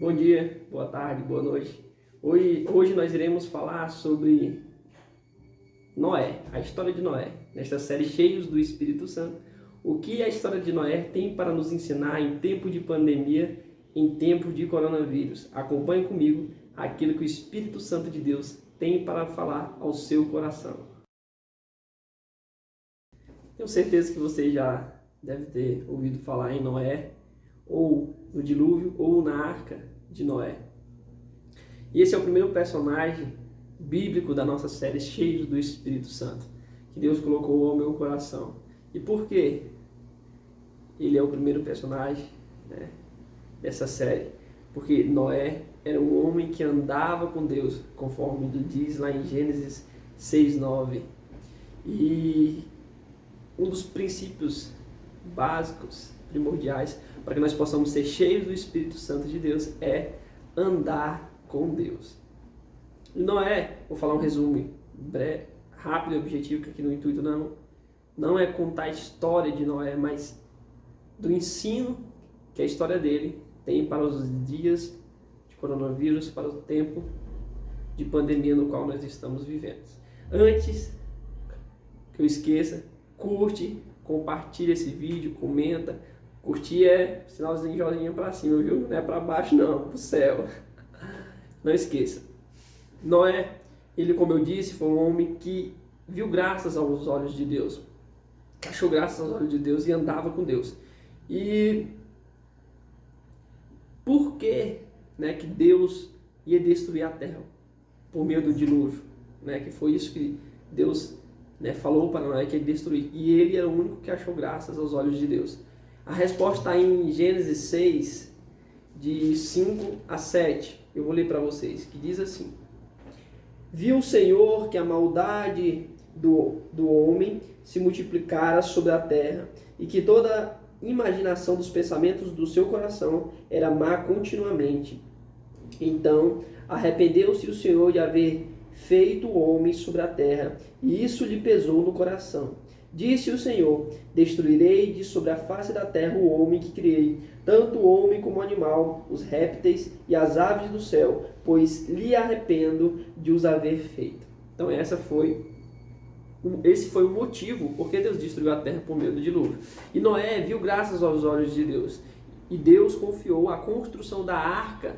Bom dia, boa tarde, boa noite. Hoje nós iremos falar sobre Noé, a história de Noé. Nesta série Cheios do Espírito Santo, o que a história de Noé tem para nos ensinar em tempo de pandemia, em tempo de coronavírus. Acompanhe comigo aquilo que o Espírito Santo de Deus tem para falar ao seu coração. Tenho certeza que você já deve ter ouvido falar em Noé, ou no dilúvio, ou na arca de Noé. E esse é o primeiro personagem bíblico da nossa série Cheios do Espírito Santo, que Deus colocou ao meu coração. E por que ele é o primeiro personagem, dessa série? Porque Noé era um homem que andava com Deus, conforme diz lá em Gênesis 6:9. E um dos princípios básicos, primordiais, para que nós possamos ser cheios do Espírito Santo de Deus é andar com Deus. E Noé, vou falar um resumo breve, rápido e objetivo, que aqui no intuito não é contar a história de Noé, mas do ensino que a história dele tem para os dias de coronavírus, para o tempo de pandemia no qual nós estamos vivendo. Antes que eu esqueça, curte, compartilha esse vídeo, comenta. Curtir é sinalzinho de joinha para cima, viu? Não é para baixo não, para o céu. Não esqueça. Noé, ele, como eu disse, foi um homem que viu graças aos olhos de Deus. Achou graças aos olhos de Deus e andava com Deus. E por que, que Deus ia destruir a terra? Por meio do dilúvio. Que foi isso que Deus falou para Noé, que ia destruir. E ele era o único que achou graças aos olhos de Deus. A resposta está em Gênesis 6, de 5 a 7. Eu vou ler para vocês, que diz assim: Viu o Senhor que a maldade do homem se multiplicara sobre a terra, e que toda imaginação dos pensamentos do seu coração era má continuamente. Então arrependeu-se o Senhor de haver feito o homem sobre a terra, e isso lhe pesou no coração. Disse o Senhor: destruirei de sobre a face da terra o homem que criei, tanto o homem como o animal, os répteis e as aves do céu, pois lhe arrependo de os haver feito. Então esse foi o motivo porque Deus destruiu a terra por meio do dilúvio. E Noé viu graças aos olhos de Deus. E Deus confiou a construção da arca,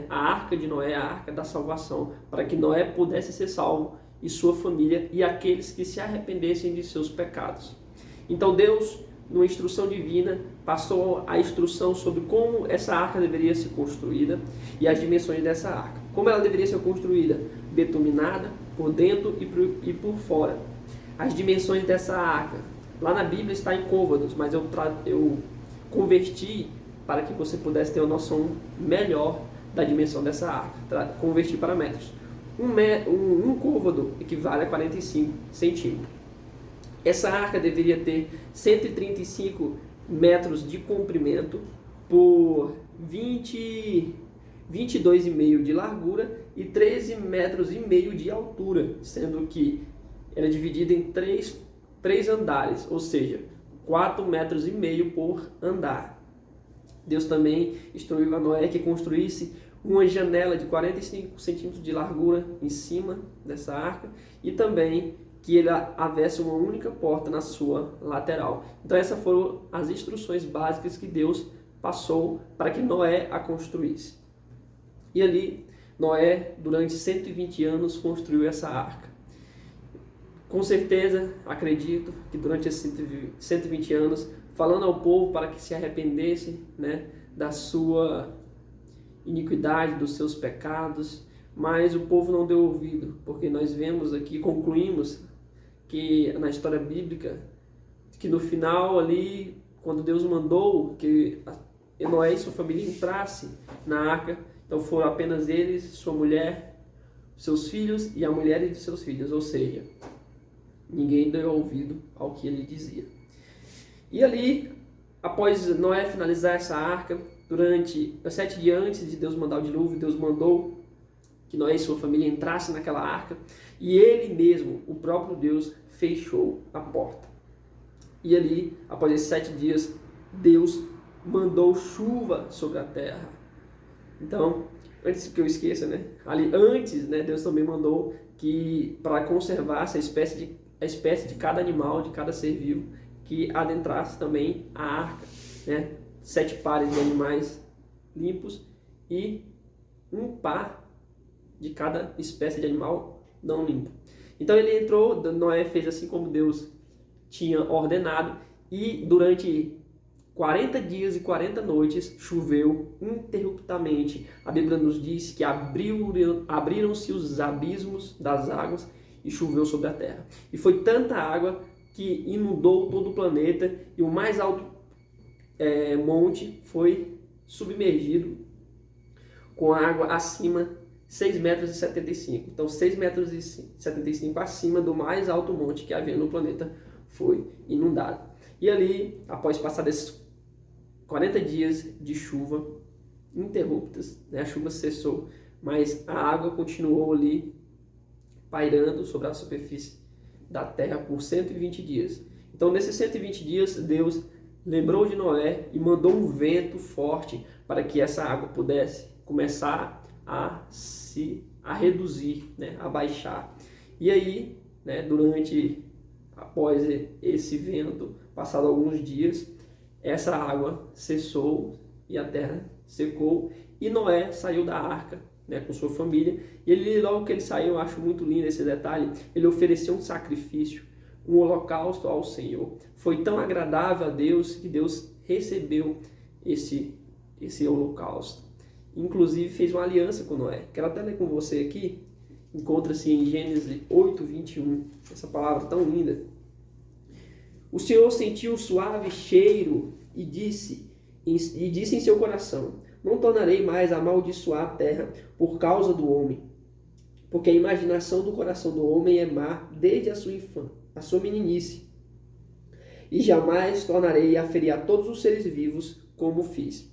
a arca de Noé, a arca da salvação, para que Noé pudesse ser salvo e sua família e aqueles que se arrependessem de seus pecados. Então Deus, numa instrução divina, passou a instrução sobre como essa arca deveria ser construída e as dimensões dessa arca. Como ela deveria ser construída? Betuminada por dentro e por fora. As dimensões dessa arca, lá na Bíblia está em côvados, mas eu converti para que você pudesse ter uma noção melhor da dimensão dessa arca. Converti para metros. Um côvado equivale a 45 centímetros. Essa arca deveria ter 135 metros de comprimento por 22,5 de largura e 13,5 metros de altura, sendo que era dividida em três andares, ou seja, 4,5 metros por andar. Deus também instruiu a Noé que construísse uma janela de 45 centímetros de largura em cima dessa arca e também que ele houvesse uma única porta na sua lateral. Então essas foram as instruções básicas que Deus passou para que Noé a construísse. E ali, Noé, durante 120 anos, construiu essa arca. Com certeza, acredito que durante esses 120 anos, falando ao povo para que se arrependesse da sua iniquidade, dos seus pecados, mas o povo não deu ouvido, porque nós vemos aqui, concluímos que na história bíblica, que no final ali, quando Deus mandou que Noé e sua família entrasse na arca, então foram apenas eles, sua mulher, seus filhos e a mulher de seus filhos, ou seja, ninguém deu ouvido ao que ele dizia. E ali, após Noé finalizar essa arca, durante 7 dias antes de Deus mandar o dilúvio, Deus mandou que Noé e sua família entrassem naquela arca, e ele mesmo, o próprio Deus, fechou a porta. E ali, após esses 7 dias, Deus mandou chuva sobre a terra. Então, antes que eu esqueça, né? Ali antes, né, Deus também mandou que para conservar essa a espécie de cada animal, de cada ser vivo, que adentrasse também a arca, né? 7 pares de animais limpos e um par de cada espécie de animal não limpo. Então ele entrou, Noé fez assim como Deus tinha ordenado, e durante 40 dias e 40 noites choveu ininterruptamente. A Bíblia nos diz que abriram-se os abismos das águas e choveu sobre a terra. E foi tanta água que inundou todo o planeta, e o mais alto monte foi submergido com água acima 6,75 metros. Então 6,75 metros acima do mais alto monte que havia no planeta foi inundado. E ali, após passar esses 40 dias de chuva ininterruptas, né, a chuva cessou, mas a água continuou ali pairando sobre a superfície da terra por 120 dias. Então, nesses 120 dias, Deus lembrou de Noé e mandou um vento forte para que essa água pudesse começar a reduzir, né, a baixar. E aí, né, após esse vento, passado alguns dias, essa água cessou e a terra secou, e Noé saiu da arca, né, com sua família. E logo que ele saiu, eu acho muito lindo esse detalhe, ele ofereceu um sacrifício, um holocausto ao Senhor. Foi tão agradável a Deus que Deus recebeu esse holocausto. Inclusive fez uma aliança com Noé. Quero até ler com você aqui. Encontra-se em Gênesis 8:21. Essa palavra tão linda. O Senhor sentiu um suave cheiro e disse em seu coração: não tornarei mais a amaldiçoar a terra por causa do homem, porque a imaginação do coração do homem é má desde a sua meninice, e jamais tornarei a ferir a todos os seres vivos como fiz.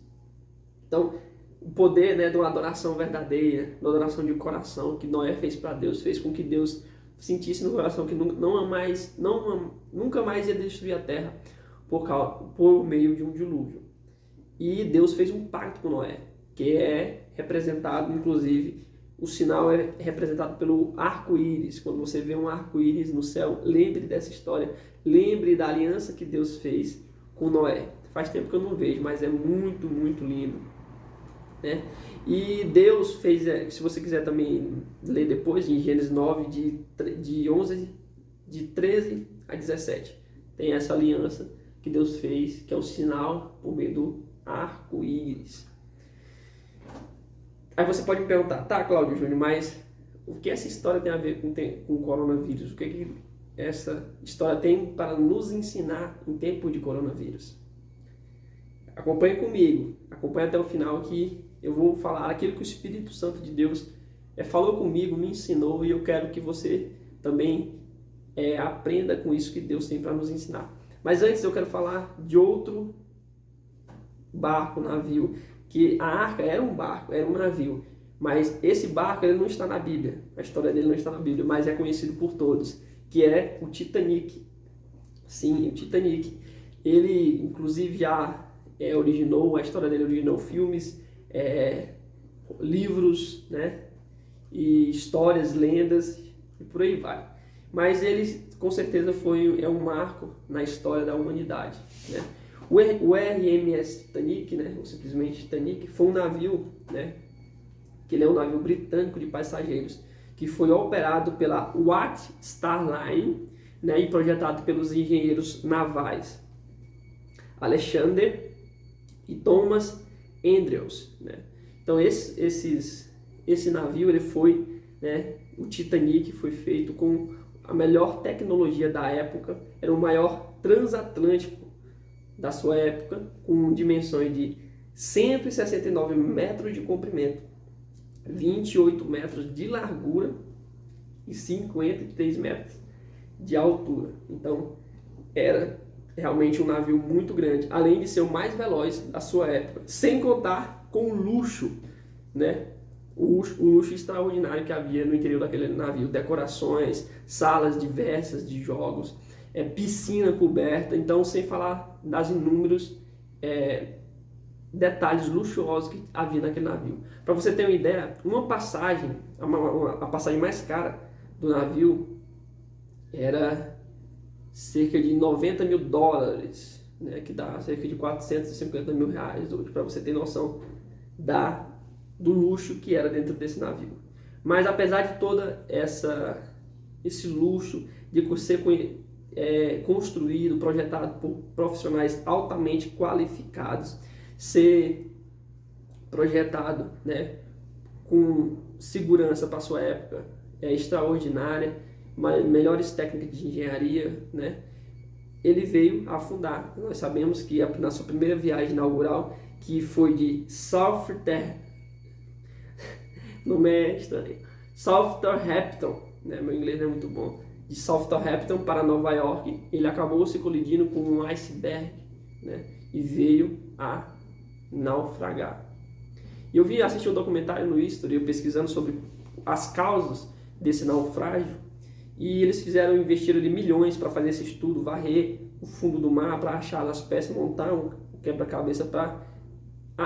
Então, o poder, né, de uma adoração verdadeira, de uma adoração de coração que Noé fez para Deus, fez com que Deus sentisse no coração que nunca mais ia destruir a terra por meio de um dilúvio. E Deus fez um pacto com Noé, que é representado, inclusive, o sinal é representado pelo arco-íris. Quando você vê um arco-íris no céu, lembre dessa história, lembre da aliança que Deus fez com Noé. Faz tempo que eu não vejo, mas é muito, muito lindo, né? E Deus fez, se você quiser também ler depois, em Gênesis 9, de 13 a 17, tem essa aliança que Deus fez, que é o sinal por meio do arco-íris. Aí você pode me perguntar: tá, Cláudio Júnior, mas o que essa história tem a ver com o coronavírus? O que essa história tem para nos ensinar em tempo de coronavírus? Acompanhe comigo, acompanhe até o final, que eu vou falar aquilo que o Espírito Santo de Deus falou comigo, me ensinou, e eu quero que você também aprenda com isso que Deus tem para nos ensinar. Mas antes eu quero falar de outro navio, que a arca era um barco, era um navio, mas esse barco ele não está na Bíblia, a história dele não está na Bíblia, mas é conhecido por todos, que é o Titanic. Sim, o Titanic. Ele, inclusive, já a história dele originou filmes, livros, né, e histórias, lendas, e por aí vai. Mas ele, com certeza, é um marco na história da humanidade, né? O RMS Titanic, né, ou simplesmente Titanic, foi um navio, né, que ele é um navio britânico de passageiros, que foi operado pela White Star Line, né, e projetado pelos engenheiros navais Alexander e Thomas Andrews, né? Então esse navio ele foi, né, o Titanic foi feito com a melhor tecnologia da época, era o maior transatlântico da sua época, com dimensões de 169 metros de comprimento, 28 metros de largura e 53 metros de altura. Então era realmente um navio muito grande, além de ser o mais veloz da sua época, sem contar com o luxo, né? O luxo extraordinário que havia no interior daquele navio, decorações, salas diversas de jogos, piscina coberta, então sem falar das inúmeras detalhes luxuosos que havia naquele navio. Para você ter uma ideia, uma passagem, a passagem mais cara do navio era cerca de US$ 90.000, né, que dá cerca de R$ 450.000 hoje, para você ter noção do luxo que era dentro desse navio. Mas apesar de toda esse luxo de ser construído, projetado por profissionais altamente qualificados, ser projetado, né, com segurança para sua época, extraordinária, melhores técnicas de engenharia, né, ele veio a afundar. Nós sabemos que na sua primeira viagem inaugural, que foi de Southampton, né, meu inglês não é muito bom, de Southampton para Nova York, ele acabou se colidindo com um iceberg, né, e veio a naufragar. E eu assisti um documentário no History, eu pesquisando sobre as causas desse naufrágio, e eles investiram de milhões para fazer esse estudo, varrer o fundo do mar para achar as peças, montar um quebra-cabeça para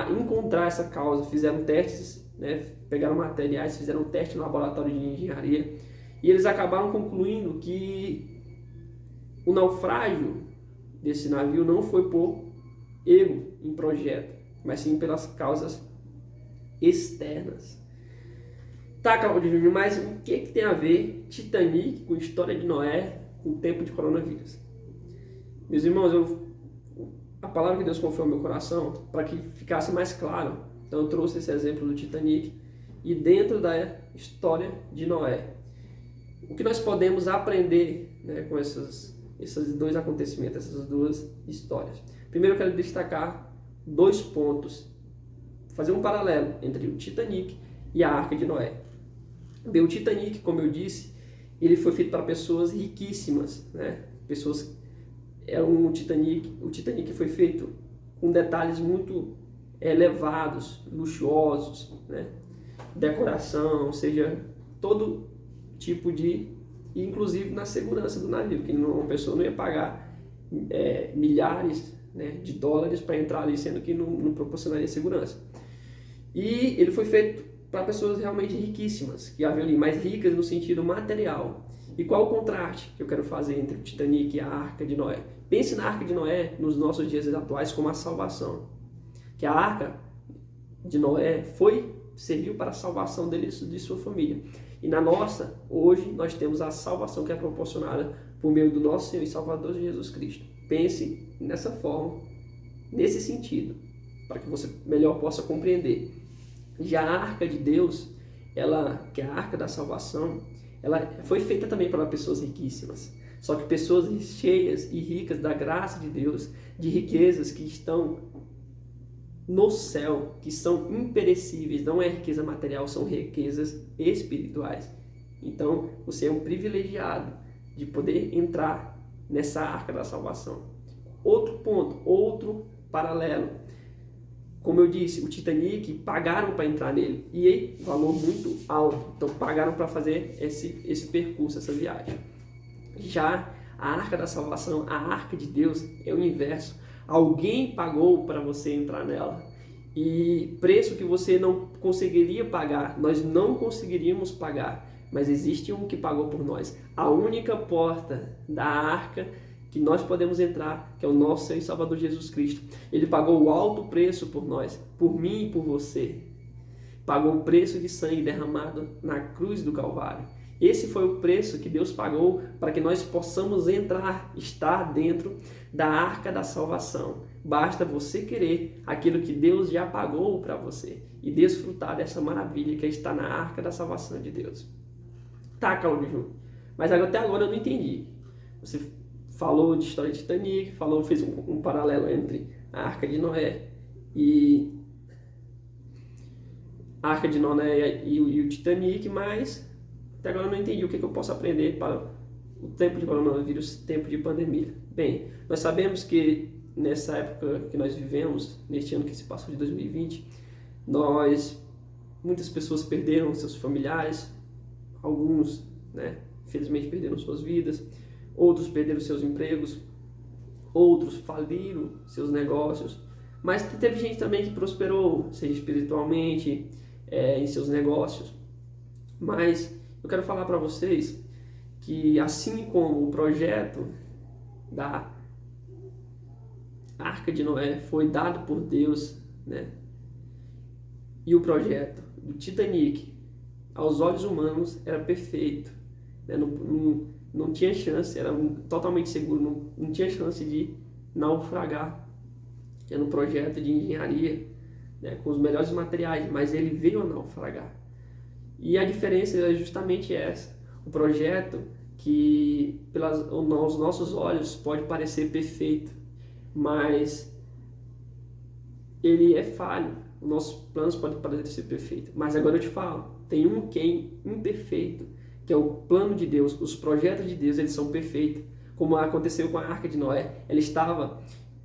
encontrar essa causa. Fizeram testes, né, pegaram materiais, fizeram um teste no laboratório de engenharia, e eles acabaram concluindo que o naufrágio desse navio não foi por erro em projeto, mas sim pelas causas externas. Tá, Claudio Júnior, mas o que tem a ver Titanic com a história de Noé, com o tempo de coronavírus? Meus irmãos, a palavra que Deus confiou no meu coração, para que ficasse mais claro, então eu trouxe esse exemplo do Titanic, e dentro da história de Noé, o que nós podemos aprender, né, com esses dois acontecimentos, essas duas histórias? Primeiro eu quero destacar 2 pontos, fazer um paralelo entre o Titanic e a Arca de Noé. Bem, o Titanic, como eu disse, ele foi feito para pessoas riquíssimas, né? O Titanic foi feito com detalhes muito elevados, luxuosos, né? Decoração, ou seja, todo tipo inclusive na segurança do navio, que uma pessoa não ia pagar milhares, né, de dólares para entrar ali, sendo que não proporcionaria segurança. E ele foi feito para pessoas realmente riquíssimas, que haviam ali, mais ricas no sentido material. E qual o contraste que eu quero fazer entre o Titanic e a Arca de Noé? Pense na Arca de Noé nos nossos dias atuais como a salvação. Que a Arca de Noé serviu para a salvação dele e de sua família. E na nossa, hoje, nós temos a salvação que é proporcionada por meio do nosso Senhor e Salvador Jesus Cristo. Pense nessa forma, nesse sentido, para que você melhor possa compreender. Já a Arca de Deus, que é a Arca da Salvação, ela foi feita também para pessoas riquíssimas. Só que pessoas cheias e ricas da graça de Deus, de riquezas que estão no céu, que são imperecíveis, não é riqueza material, são riquezas espirituais. Então, você é um privilegiado de poder entrar nessa Arca da Salvação. Outro ponto, outro paralelo. Como eu disse, o Titanic pagaram para entrar nele, e valor muito alto. Então, pagaram para fazer esse percurso, essa viagem. Já a Arca da Salvação, a Arca de Deus, é o inverso. Alguém pagou para você entrar nela. E preço que você não conseguiria pagar, nós não conseguiríamos pagar. Mas existe um que pagou por nós. A única porta da Arca que nós podemos entrar, que é o nosso Senhor e Salvador Jesus Cristo. Ele pagou o alto preço por nós, por mim e por você. Pagou o preço de sangue derramado na cruz do Calvário. Esse foi o preço que Deus pagou para que nós possamos estar dentro da Arca da Salvação. Basta você querer aquilo que Deus já pagou para você e desfrutar dessa maravilha que está na Arca da Salvação de Deus. Tá, Claudio Júnior, mas até agora eu não entendi. Você falou de história de Titanic, fez um paralelo entre a Arca de Noé e a Arca de Noé e o Titanic, mas até agora eu não entendi o que eu posso aprender para o tempo de coronavírus, tempo de pandemia. Bem, nós sabemos que nessa época que nós vivemos, neste ano que se passou de 2020, muitas pessoas perderam seus familiares, alguns, né, infelizmente perderam suas vidas, outros perderam seus empregos, outros faliram seus negócios, Mas teve gente também que prosperou, seja espiritualmente, em seus negócios. Mas eu quero falar para vocês que assim como o projeto da Arca de Noé foi dado por Deus, né? E o projeto do Titanic, aos olhos humanos, era perfeito, né? Não tinha chance, era totalmente seguro, não tinha chance de naufragar. Era um projeto de engenharia, né? Com os melhores materiais, mas ele veio a naufragar. E a diferença é justamente essa. O projeto que aos nossos olhos pode parecer perfeito, mas ele é falho. Os nossos planos podem parecer perfeitos. Mas agora eu te falo, tem um quem imperfeito, que é o plano de Deus. Os projetos de Deus, eles são perfeitos. Como aconteceu com a Arca de Noé.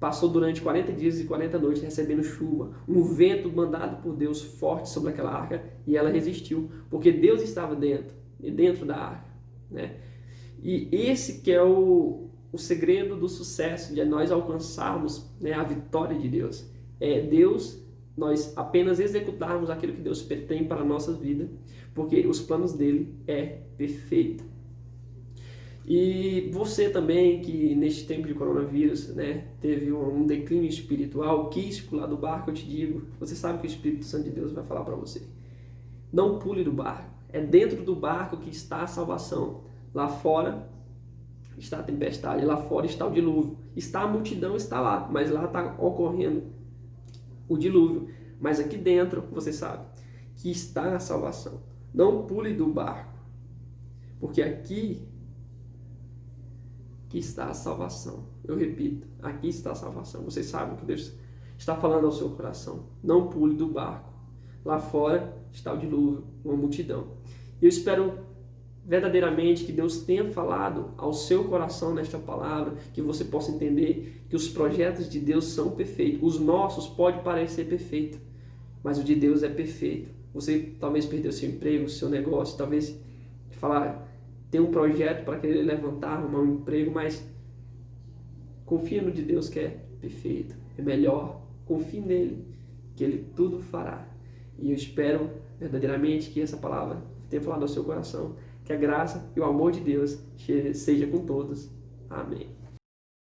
Passou durante 40 dias e 40 noites recebendo chuva, um vento mandado por Deus forte sobre aquela arca, e ela resistiu, porque Deus estava dentro da arca, né? E esse que é o segredo do sucesso, de nós alcançarmos, né, a vitória de Deus. Nós apenas executarmos aquilo que Deus tem para a nossa vida, porque os planos dele é perfeito. E você também, que neste tempo de coronavírus, né, teve um declínio espiritual, quis pular do barco, eu te digo, você sabe que o Espírito Santo de Deus vai falar para você. Não pule do barco. É dentro do barco que está a salvação. Lá fora está a tempestade, lá fora está o dilúvio. Está a multidão, está lá, mas lá está ocorrendo o dilúvio. Mas aqui dentro, você sabe, que está a salvação. Não pule do barco, porque aqui está a salvação. Eu repito, aqui está a salvação. Você sabe o que Deus está falando ao seu coração. Não pule do barco. Lá fora está o dilúvio, uma multidão. Eu espero verdadeiramente que Deus tenha falado ao seu coração nesta palavra, que você possa entender que os projetos de Deus são perfeitos. Os nossos podem parecer perfeitos, mas o de Deus é perfeito. Você talvez perdeu seu emprego, seu negócio, talvez tem um projeto para querer levantar, arrumar um emprego, mas confia no de Deus que é perfeito, é melhor. Confie nele, que ele tudo fará. E eu espero verdadeiramente que essa palavra tenha falado ao seu coração. Que a graça e o amor de Deus seja com todos. Amém.